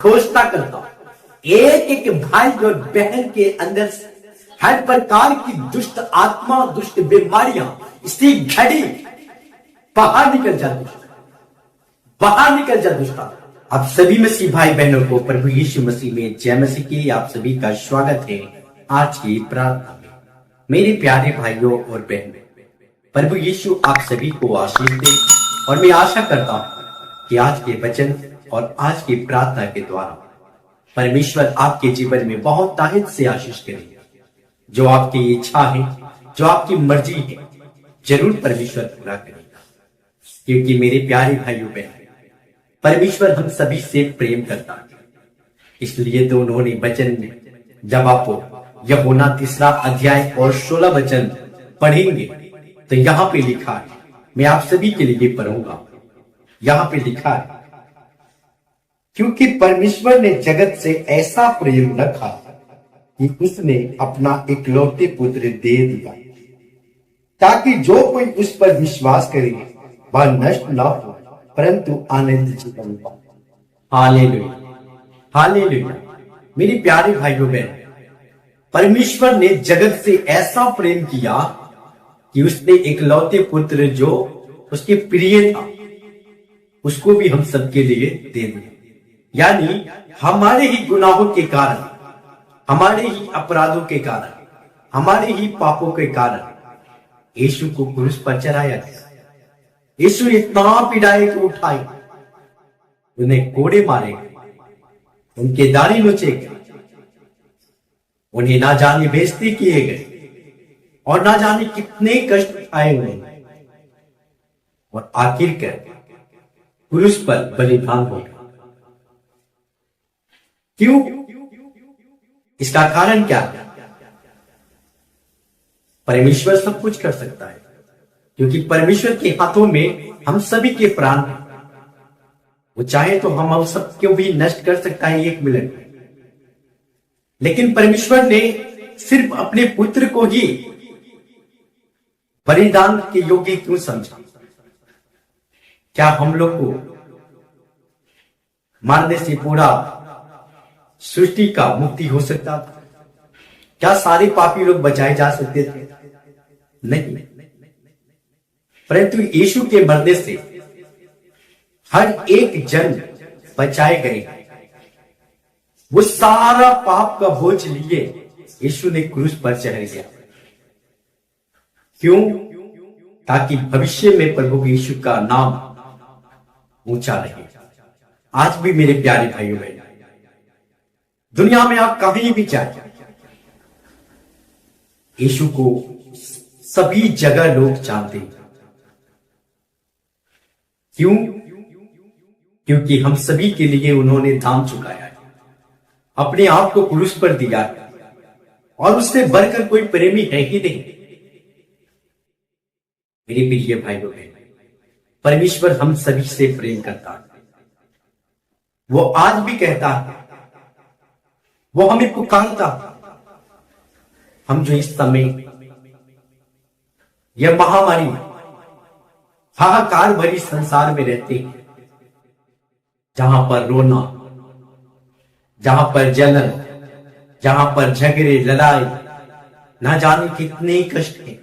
घोषणा करता हूं, एक एक भाई और बहन के अंदर से हर प्रकार की दुष्ट आत्मा, दुष्ट बीमारियां इसी घड़ी बाहर निकल जा, बाहर निकल जा दुष्ट। आप सभी मसीह भाई बहनों को प्रभु यीशु मसीह में जय मसीह की आप सभी का स्वागत है आज की प्रार्थना में। मेरे प्यारे भाइयों और बहनों, प्रभु यीशु आप सभी को आशीष दे और मैं आशा करता हूं कि आज के वचन और आज की प्रार्थना के द्वारा परमेश्वर आपके जीवन में बहुत ताकत से आशीष करेगा। जो आपकी इच्छा है, जो आपकी मर्जी है, जरूर परमेश्वर पूरा करेगा। क्योंकि मेरे प्यारे भाइयों बहन, परमेश्वर हम सभी से प्रेम करता है। इसलिए तो उन्होंने वचन में, जब आप यूहन्ना 3 अध्याय और 16 वचन पढ़ेंगे तो यहां पे लिखा है, मैं आप सभी के लिए पढ़ूंगा। यहां पे लिखा है, क्योंकि परमेश्वर ने जगत से ऐसा प्रेम रखा कि उसने अपना इकलौते पुत्र दे दिया, ताकि जो कोई उस पर विश्वास करे वह नष्ट न हो परंतु आनंद जीवन पाए। Hallelujah, hallelujah. मेरे प्यारे भाइयों बहन, परमेश्वर ने जगत से ऐसा प्रेम किया कि उसने इकलौते पुत्र जो उसके प्रिय था उसको भी हम सबके लिए दे दिया। यानी हमारे ही गुनाहों के कारण, हमारे ही अपराधों के कारण, हमारे ही पापों के कारण यीशु को क्रूस पर चढ़ाया गया। यीशु इतना पीड़ाए कि उठाए, उन्हें कोड़े मारे गए, उनके दाढ़ी नोचे गए, उन्हें ना जाने बेइज्जती किए गए और ना जाने कितने कष्ट आए हुए, और आखिरकार क्रूस पर बलिदान हो गया। क्यों? इसका कारण क्या है? परमेश्वर सब कुछ कर सकता है, क्योंकि परमेश्वर के हाथों में हम सभी के प्राण हैं। वो चाहे तो हम सबको भी नष्ट कर सकता है एक मिनट में, लेकिन परमेश्वर ने सिर्फ अपने पुत्र को ही बलिदान के योग्य क्यों समझा? क्या हम लोग को मारने से पूरा सृष्टि का मुक्ति हो सकता था? क्या सारे पापी लोग बचाए जा सकते थे? नहीं, परंतु यीशु के मरने से हर एक जन बचाए गए। वो सारा पाप का बोझ लिए यीशु ने क्रूस पर चढ़ गया। क्यों? ताकि भविष्य में प्रभु यीशु का नाम ऊंचा रहे। आज भी मेरे प्यारे भाइयों बहनों, दुनिया में आप कहीं भी जाए, यीशु को सभी जगह लोग जानते हैं। क्यों? क्योंकि हम सभी के लिए उन्होंने दाम चुकाया है, अपने आप को क्रूस पर दिया है, और उससे बढ़कर कोई प्रेमी है ही नहीं। मेरे प्रिय भाइयों बहनों, परमेश्वर हम सभी से प्रेम करता है। वो आज भी कहता है, वो हमें पुकारता। हम जो इस समय यह महामारी, हाहाकार भरी संसार में रहते हैं, जहां पर रोना, जहां पर जलन, जहां पर झगड़े, लड़ाई, ना जाने कितने कष्ट हैं,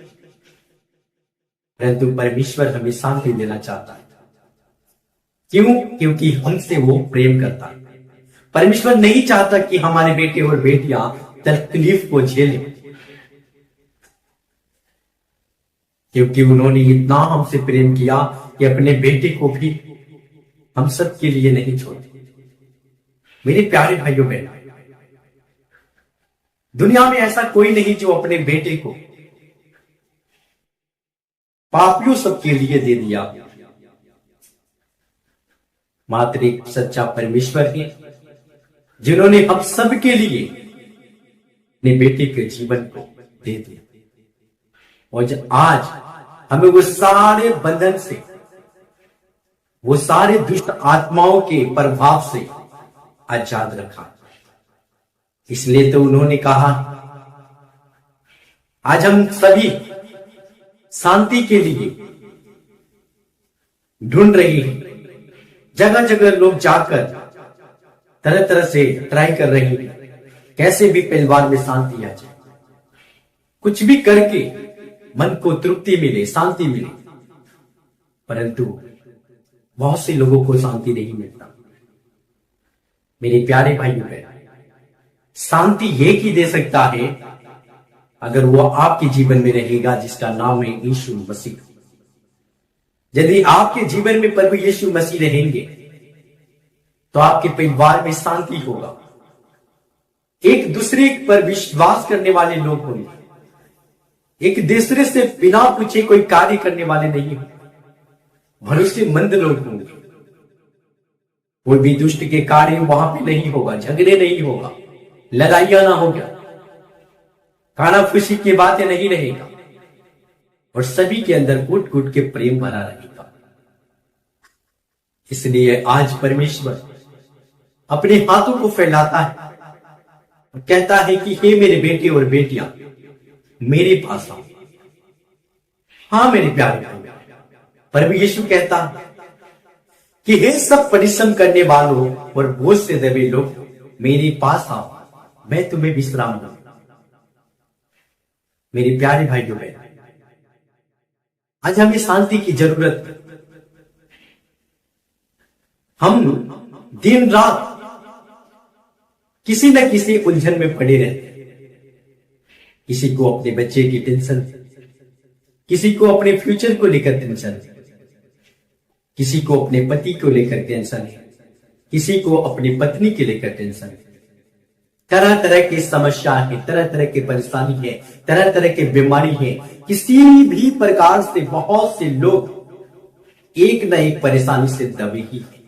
परंतु परमेश्वर हमें शांति देना चाहता है। क्यों? क्योंकि हमसे वो प्रेम करता है। परमेश्वर नहीं चाहता कि हमारे बेटे और बेटियां तकलीफ को झेलें, क्योंकि उन्होंने इतना हमसे प्रेम किया कि अपने बेटे को भी हम सब के लिए नहीं छोड़े। मेरे प्यारे भाइयों बहनों, दुनिया में ऐसा कोई नहीं जो अपने बेटे को पापियों सबके लिए दे दिया। मात्र एक सच्चा परमेश्वर है जिन्होंने हम सब के लिए अपने बेटे के जीवन को दे दिया, और जब आज हमें वो सारे बंधन से, वो सारे दुष्ट आत्माओं के प्रभाव से आजाद रखा। इसलिए तो उन्होंने कहा, आज हम सभी शांति के लिए ढूंढ रहे हैं। जगह जगह लोग जाकर तरह तरह से ट्राई कर रही है कैसे भी परिवार में शांति आ जाए, कुछ भी करके मन को तृप्ति मिले, शांति मिले, परंतु बहुत से लोगों को शांति नहीं मिलता। मेरे प्यारे भाइयों बहन, शांति एक ही दे सकता है अगर वो आपके जीवन में रहेगा, जिसका नाम है यीशु मसीह। यदि आपके जीवन में प्रभु यीशु मसीह रहेंगे तो आपके परिवार में शांति होगा, एक दूसरे पर विश्वास करने वाले लोग होंगे, एक दूसरे से बिना पूछे कोई कार्य करने वाले नहीं होंगे, भरोसेमंद लोग होंगे। कोई भी दुष्ट के कार्य वहां पे नहीं होगा, झगड़े नहीं होगा, लड़ाइयां ना होगा, खाना खुशी की बातें नहीं रहेगा, और सभी के अंदर कूट कूट के प्रेम भरा रहेगा। इसलिए आज परमेश्वर अपने हाथों को फैलाता है और कहता है कि हे मेरे बेटे और बेटियां, मेरे पास आओ। हाँ मेरे प्यारे भाई, प्रभु यीशु कहता है कि हे सब परिश्रम करने वालों और बोझ से दबे लोग, मेरे पास आओ, मैं तुम्हें विश्राम दूंगा। मेरे प्यारे भाइयों बहन, आज हमें शांति की जरूरत है। हम दिन रात किसी न किसी उलझन में पड़े रहते हैं। किसी को अपने बच्चे की टेंशन, किसी को अपने फ्यूचर को लेकर टेंशन, किसी को अपने पति को लेकर टेंशन है, किसी को अपनी पत्नी के लेकर टेंशन है। तरह तरह की समस्या है, तरह तरह की परेशानी है, तरह तरह की बीमारी है। किसी भी प्रकार से बहुत से लोग एक न एक परेशानी से दबे ही है।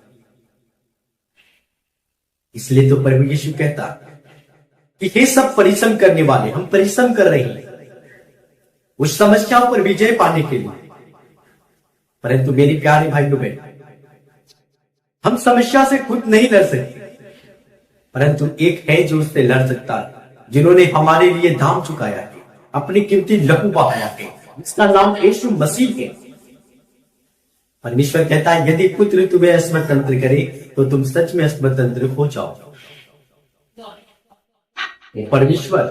इसलिए तो प्रभु यीशु कहता कि हे सब परिश्रम करने वाले, हम परिश्रम कर रहे हैं उस समस्याओं पर विजय पाने के लिए, परंतु मेरे प्यारे भाइयों बहन, हम समस्या से खुद नहीं लड़ सकते, परंतु एक है जो उससे लड़ सकता है, जिन्होंने हमारे लिए दाम चुकाया है, अपनी कीमती लहू बहाया है, इसका नाम यीशु मसीह है। परमेश्वर कहता है यदि पुत्र तुम्हें स्वतंत्र करे तो तुम सच में स्वतंत्र हो जाओ। परमेश्वर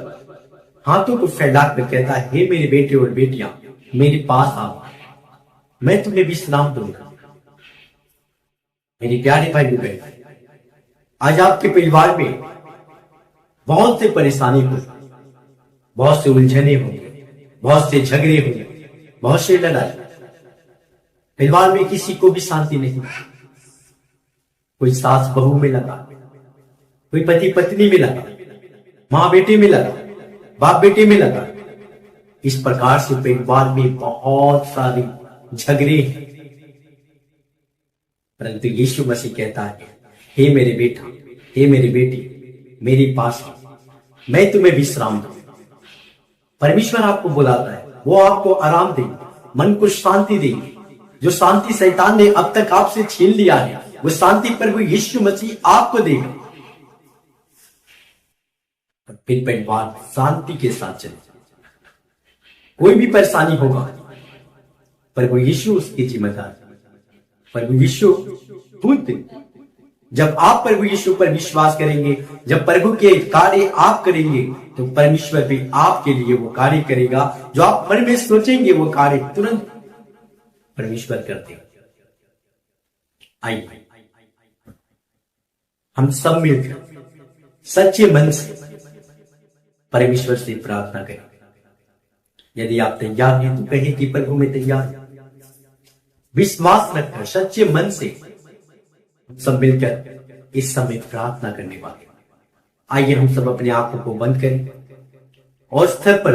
हाथों को फैलाकर कहता है हे मेरे बेटे और बेटियां, मेरे पास आओ, मैं तुम्हें विश्राम दूंगा। मेरी प्यारे भाई बहन, आज आपके परिवार में बहुत से परेशानी होगी, बहुत से उलझने होंगे, बहुत से झगड़े होंगे, बहुत से लड़ाई। परिवार में किसी को भी शांति नहीं, कोई सास बहू में लगा, कोई पति पत्नी में लगा, मां बेटे में लगा, बाप बेटे में लगा। इस प्रकार से परिवार में बहुत सारी झगड़े हैं, परंतु यीशु मसीह कहता है हे मेरे बेटा, हे मेरी बेटी, मेरे पास मैं तुम्हें विश्राम दूंगा। परमेश्वर आपको बुलाता है, वो आपको आराम देंगे, मन को शांति देंगे। जो शांति शैतान ने अब तक आपसे छीन लिया है, वो शांति प्रभु यीशु मसीह आपको देगा। फिर परिवार शांति के साथ चले। कोई भी परेशानी होगा, प्रभु यीशु उसकी जिम्मेदार। प्रभु यीशु खुद, जब आप प्रभु यीशु पर विश्वास करेंगे, जब प्रभु के कार्य आप करेंगे, तो परमेश्वर भी आपके लिए वो कार्य करेगा। जो आप मन में सोचेंगे वो कार्य तुरंत परमेश्वर करते। आइए हम सब मिलकर सच्चे मन से परमेश्वर से प्रार्थना करें। यदि आप तैयार हैं तो कहें कि प्रभु मैं तैयार हूं। विश्वास रखकर सच्चे मन से सब मिलकर इस समय प्रार्थना करने वाले। आइए हम सब अपने आंखों को बंद करें और स्तर पर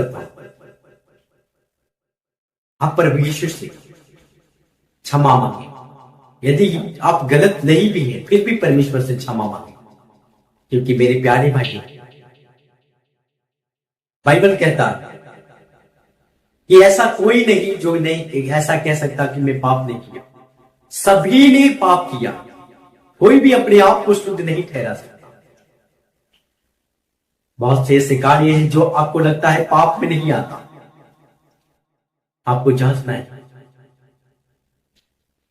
आप प्रभु यीशु से क्षमा मांगे। यदि आप गलत नहीं भी हैं फिर भी परमेश्वर से क्षमा मांगे, क्योंकि मेरे प्यारे भाई, बाइबल कहता है कि ऐसा कोई नहीं जो नहीं ऐसा कह सकता कि मैं पाप नहीं किया। सभी ने पाप किया, कोई भी अपने आप को शुद्ध नहीं ठहरा सकता। बहुत से ऐसे कार्य हैं जो आपको लगता है पाप में नहीं आता, आपको जांचना है।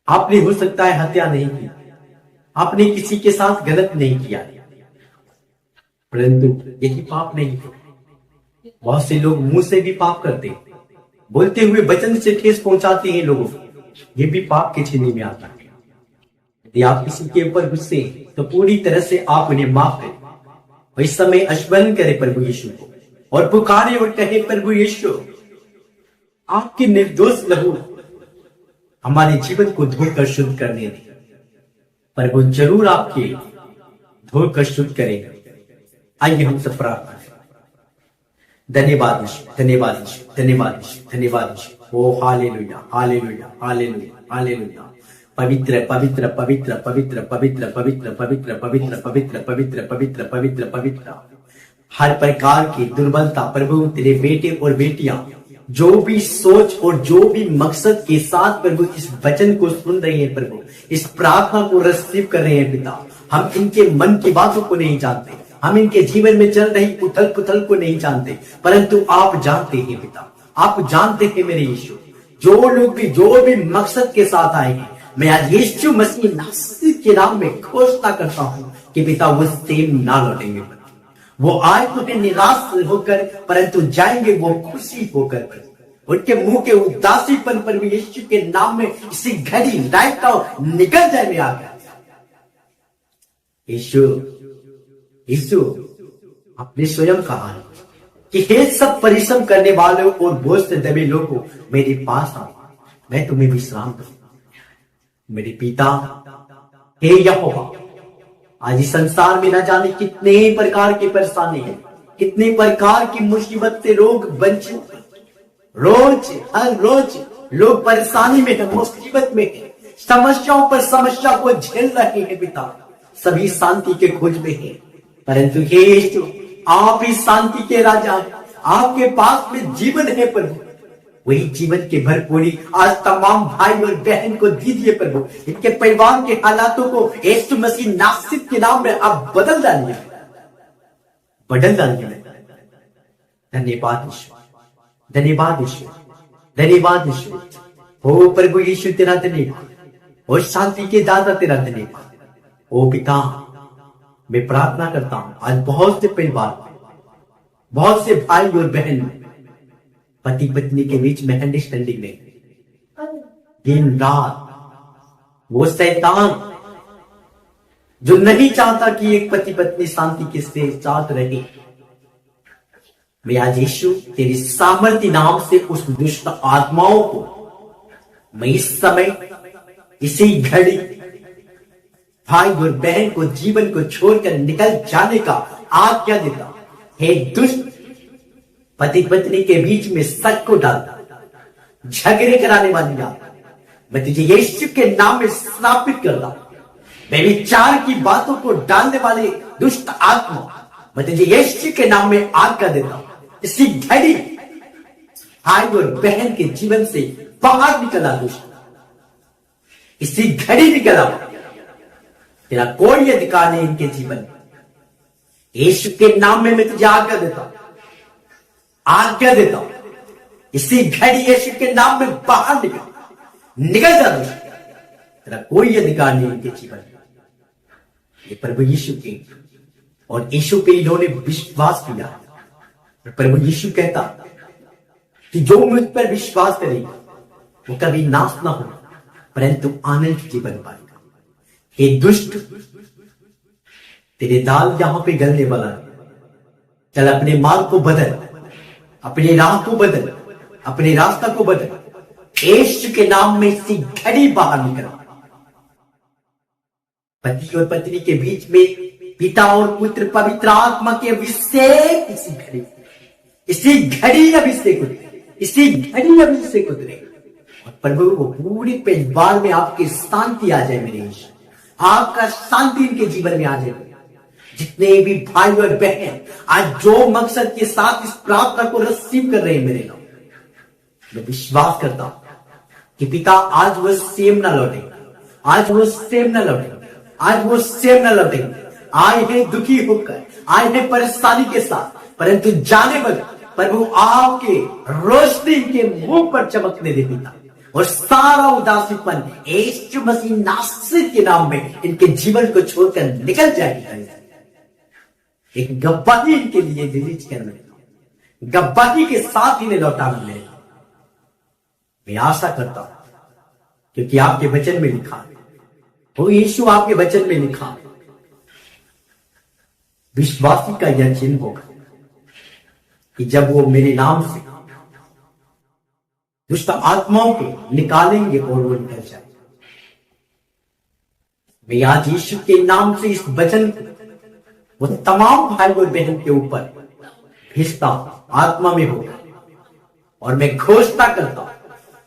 आपने हो सकता है हत्या नहीं की, आपने किसी के साथ गलत नहीं किया, परंतु यही पाप नहीं है। बहुत से लोग मुंह से भी पाप करते हैं, बोलते हुए वचन से ठेस पहुंचाते हैं लोगों को, ये भी पाप के श्रेणी में आता है। यदि आप किसी के ऊपर गुस्से हैं, तो पूरी तरह से आप उन्हें माफ करें और इस समय स्मरण करें प्रभु यीशु को और पुकारे और कहे, प्रभु यीशु, आपके निर्दोष लहू हमारे जीवन को धोकर शुद्ध करने दें। प्रभु जरूर आपके धोकर शुद्ध करेगा। आइए हम सब प्रार्थना करें। धन्यवाद यीशु, धन्यवाद यीशु, धन्यवाद यीशु, धन्यवाद यीशु। ओ हालेलुया, हालेलुया, हालेलुया, हालेलुया। पवित्र पवित्र पवित्र पवित्र पवित्र पवित्र पवित्र पवित्र पवित्र पवित्र पवित्र पवित्र पवित्र हर प्रकार की दुर्बलता प्रभु तेरे बेटे और बेटियां जो भी सोच और जो भी मकसद के साथ प्रभु इस वचन को सुन रहे हैं, प्रभु इस प्रार्थना को रिसीव कर रहे हैं पिता, हम इनके मन की बातों को नहीं जानते, हम इनके जीवन में चल रही उथल पुथल को नहीं जानते, परंतु आप जानते हैं पिता, आप जानते हैं मेरे यीशु। जो लोग भी जो भी मकसद के साथ आए हैं, मैं आज यीशु मसीह नासरी के नाम में घोषणा करता हूं कि पिता वो सेम ना लौटेंगे, वो आए तो निराश होकर परंतु जाएंगे वो खुशी होकर। उनके मुंह के उदासीपन पर भी यीशु के नाम में इसी घड़ी राइट नाउ निकल जाए में आकर। यीशु यीशु आपने स्वयं कहा है कि हे सब परिश्रम करने वालों और बोझ से दबे लोगों मेरे पास आओ, मैं तुम्हें विश्राम दूंगा। मेरे पिता हे यहोवा, आज इस संसार में न जाने कितने प्रकार की परेशानी है, कितने प्रकार की मुसीबत से लोग वंचित, रोज हर रोज लोग परेशानी में है, मुसीबत में है, समस्याओं पर समस्या को झेल रहे हैं पिता, सभी शांति के खोज में है, परंतु हे यीशु आप ही शांति के राजा हैं, आपके पास में जीवन है प्रभु, वही जीवन की भरपूरी आज तमाम भाई और बहन को दीजिए प्रभु। इनके परिवार के हालातों को यीशु मसीह नासरी के नाम में आप बदल डालिए, बदल डालिए। धन्यवाद यीशु, धन्यवाद यीशु, धन्यवाद यीशु। ओ प्रभु यीशु तेरा धन्यवाद और शांति के दाता तेरा धन्यवाद। ओ पिता मैं प्रार्थना करता हूं आज बहुत से परिवार, बहुत से भाई और बहन पति पत्नी के बीच में अंडरस्टैंडिंग नहीं, दिन रात वो शैतान जो नहीं चाहता कि एक पति पत्नी शांति के साथ रहे, मैं आज यीशु तेरी सामर्थ्य नाम से उस दुष्ट आत्माओं को मैं इस समय इसी घड़ी भाई और बहन को जीवन को छोड़कर निकल जाने का आज्ञा देता। हे दुष्ट पति पत्नी के बीच में शक को डालता, झगड़े कराने वाली बात, मैं तुझे यीशु के नाम में स्थापित करता हूं। व्यभिचार की बातों को डालने वाले दुष्ट आत्मा, मैं तुझे यीशु के नाम में आज्ञा देता हूं, इसी घड़ी भाई और बहन के जीवन से बाहर निकला दुष्ट, इसी घड़ी निकला, तेरा कोई अधिकार नहीं इनके जीवन में। यीशु के नाम में मैं तुझे आज्ञा देता हूं, आज्ञा देता हूं, इसी घड़ी यीशु के नाम में बाहर निकल जा दुष्ट, तेरा कोई अधिकार नहीं इनके जीवन में। ये प्रभु यीशु के और यीशु पे इन्होंने विश्वास किया, प्रभु यीशु कहता कि जो मुझ पर विश्वास करेगा वो कभी नाश ना हो परंतु आनंद जीवन पाएगा। हे दुष्ट तेरे दाल यहां पे गलने वाला है, चल अपने मार्ग को बदल, अपने राह को बदल, अपने रास्ता को बदल, यीशु के नाम में इसी घड़ी बाहर निकल। पति और पत्नी के बीच में पिता और पुत्र पवित्र आत्मा के अभिषेक इसी घड़ी अभिषेक उतरे, इसी घड़ी अभिषेक उतरे और प्रभु वो पूरे परिवार में आपकी शांति आ जाए मेरे यीशु, आपका शांति इनके जीवन में आ जाए। जितने भी भाई और बहन आज जो मकसद के साथ इस प्रार्थना को रिसीव कर रहे हैं मेरे लोग, मैं विश्वास करता हूं कि पिता आज वो सेम ना लौटेंगे, आज वो सेम ना लौटेंगे, आज वो सेम ना लौटेंगे। आए हैं दुखी होकर, आए हैं परेशानी के साथ, परंतु जाने वाले प्रभु आपके रोशनी के मुंह पर चमकने दे पिता, और सारा उदासीपन यीशु मसीह नासरी के नाम में इनके जीवन को छोड़कर निकल जाएगा। एक गवाही इनके लिए रिलीज करने, गवाही के साथ इन्हें लौटाना ले। मैं आशा करता हूं, क्योंकि आपके वचन में लिखा है, वो यीशु आपके वचन में लिखा है, विश्वासी का यह चिन्ह होगा कि जब वो मेरे नाम से दुष्ट आत्माओं को निकालेंगे और वो निकल जाए। मैं आज यीशु के नाम से इस वचन को वो तमाम भाई और बहन के ऊपर भेजता आत्मा में होगा, और मैं घोषणा करता हूं,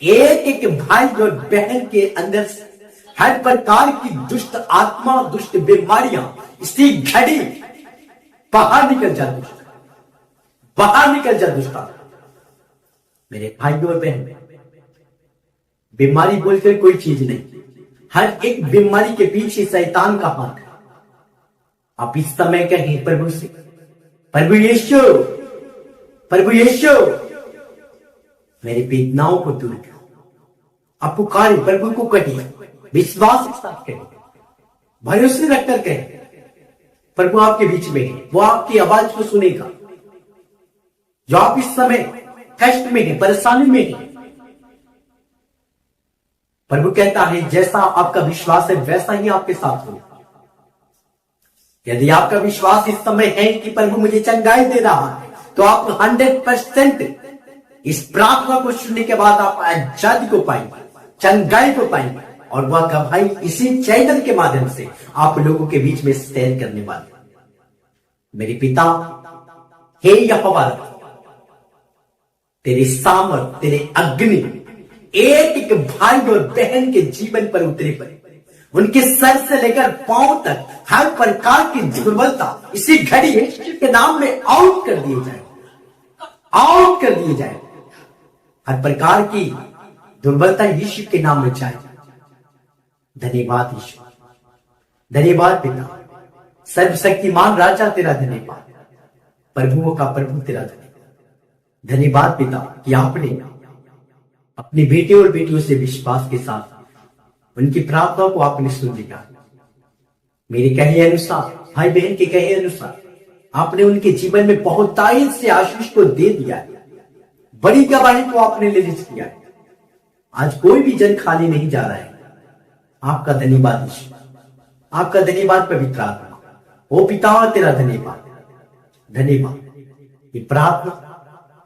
एक एक भाई और बहन के अंदर से हर प्रकार की दुष्ट आत्मा, दुष्ट बीमारियां इसी घड़ी बाहर निकल जा, दुष्ट बाहर निकल जा। दुष्ट मेरे भाई और बहन, बीमारी बोलकर कोई चीज नहीं, हर एक बीमारी के पीछे शैतान का हाथ है। आप इस समय कहें प्रभु से, प्रभु यीशु, प्रभु यीशु, मेरी वेदनाओं को दूर करो। आप पुकारे, प्रभु को कहिए, विश्वास के साथ कहिए, भरोसे रखकर कहिए, प्रभु आपके बीच में है, वो आपकी आवाज को सुनेगा। जो आप इस समय कष्ट में है, परेशानी में है, प्रभु कहता है जैसा आपका विश्वास है वैसा ही आपके साथ होगा। यदि आपका विश्वास इस समय है कि प्रभु मुझे चंगाई दे रहा है, तो आप 100% इस प्रार्थना को सुनने के बाद आप आजादी को पाएंगे, चंगाई को पाएंगे, और वह गवाही इसी चैनल के माध्यम से आप लोगों के बीच में शेयर करने वाले। मेरे पिता, हे यहोवा, तेरे सामर्थ, तेरे अग्नि एक एक भाई और बहन के जीवन पर उतरे पड़े, उनके सर से लेकर पांव तक हर प्रकार की दुर्बलता इसी घड़ी यीशु के नाम में आउट कर दिए जाए, आउट कर दिए जाए। हर प्रकार की दुर्बलता यीशु के नाम में जाए। धन्यवाद यीशु, धन्यवाद पिता, सर्वशक्तिमान राजा तेरा धन्यवाद, प्रभुओं का प्रभु तेरा धन्यवाद। धन्यवाद पिता कि आपने अपने बेटे और बेटियों से विश्वास के साथ उनकी प्रार्थना को आपने सुन लिया। मेरे कहे अनुसार, भाई बहन के कहे अनुसार, आपने उनके जीवन में बहुतायत से आशीष को दे दिया है, बड़ी गवाही को आपने रिलीज किया है। आज कोई भी जन खाली नहीं जा रहा है। आपका धन्यवाद यीशु, आपका धन्यवाद पवित्र आत्मा, ओ पिता तेरा धन्यवाद, धन्यवाद। ये प्रार्थना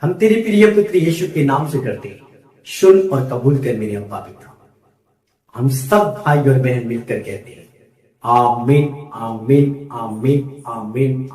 हम तेरे प्रिय पुत्र यीशु के नाम से करते हैं, सुन और कबूल कर मेरे अब्बा पिता। हम सब भाई और बहन मिलकर कहते हैं आमीन, आमीन, आमीन, आमीन।